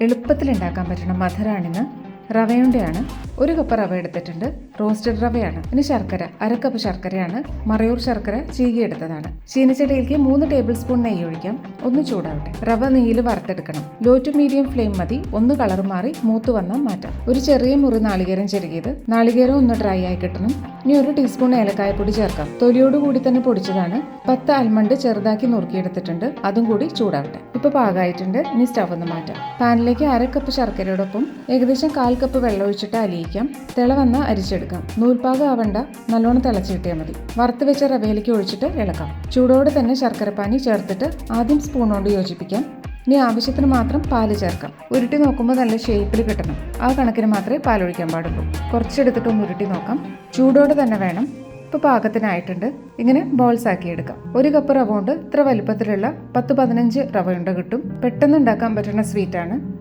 എളുപ്പത്തിൽ ഉണ്ടാക്കാൻ പറ്റുന്ന മധുരാണിന്ന് റവയുടെയാണ്. 1 കപ്പ് റവ എടുത്തിട്ടുണ്ട്. റോസ്റ്റഡ് റവയാണ്. ഇനി ശർക്കര 1/2 കപ്പ് ശർക്കരയാണ്. മറയൂർ ശർക്കര ചീകിയെടുത്തതാണ്. ചീനച്ചട്ടിയിലേക്ക് 3 ടേബിൾ സ്പൂൺ നെയ്യ് ഒഴിക്കാം. ഒന്ന് ചൂടാവട്ടെ. റവ നെയ്യിൽ വറുത്തെടുക്കണം. ലോ ടു മീഡിയം ഫ്ലെയിം മതി. ഒന്ന് കളർ മാറി മൂത്ത് വന്നാൽ മാറ്റാം. ഒരു ചെറിയ മുറി നാളികേരം ചെരുകിയത്. നാളികേരം ഒന്ന് ഡ്രൈ ആയി കിട്ടണം. ഇനി 1 ടീസ്പൂൺ ഏലക്കായപ്പൊടി ചേർക്കാം. തൊലിയോടുകൂടി തന്നെ പൊടിച്ചതാണ്. 10 ആൽമണ്ട് ചെറുതാക്കി നുറുക്കിയെടുത്തിട്ടുണ്ട്. അതും കൂടി ചൂടാവട്ടെ. ഇപ്പോൾ പാകമായിട്ടുണ്ട്. ഇനി സ്റ്റവ് ഒന്ന് മാറ്റാം. പാനിലേക്ക് 1/2 കപ്പ് ശർക്കരയോടൊപ്പം ഏകദേശം 1/4 കപ്പ് വെള്ളം ഒഴിച്ചിട്ട് അലിയിക്കാം. തിള വന്ന് അരിച്ചെടുക്കാം. നൂൽപ്പാകം ആവണ്ട, നല്ലോണം തിളച്ച് കിട്ടിയാൽ മതി. വറുത്ത് വെച്ച റവയിലേക്ക് ഒഴിച്ചിട്ട് ഇളക്കാം. ചൂടോടെ തന്നെ ശർക്കരപ്പാനി ചേർത്തിട്ട് ആദ്യം സ്പൂൺ കൊണ്ട് യോജിപ്പിക്കാം. ഇനി ആവശ്യത്തിന് മാത്രം പാല് ചേർക്കാം. ഉരുട്ടി നോക്കുമ്പോൾ നല്ല ഷേപ്പിൽ കിട്ടണം. ആ കണക്കിന് മാത്രമേ പാലൊഴിക്കാൻ പാടുള്ളൂ. കുറച്ചെടുത്തിട്ട് ഒന്ന് ഉരുട്ടി നോക്കാം. ചൂടോടെ തന്നെ വേണം. ഇപ്പോൾ പാകത്തിനായിട്ടുണ്ട്. ഇങ്ങനെ ബോൾസ് ആക്കി എടുക്കാം. 1 കപ്പ് റവ കൊണ്ട് ഇത്ര വലുപ്പത്തിലുള്ള 10-15 റവയുണ്ട കിട്ടും. പെട്ടെന്ന് ഉണ്ടാക്കാൻ പറ്റുന്ന സ്വീറ്റാണ്.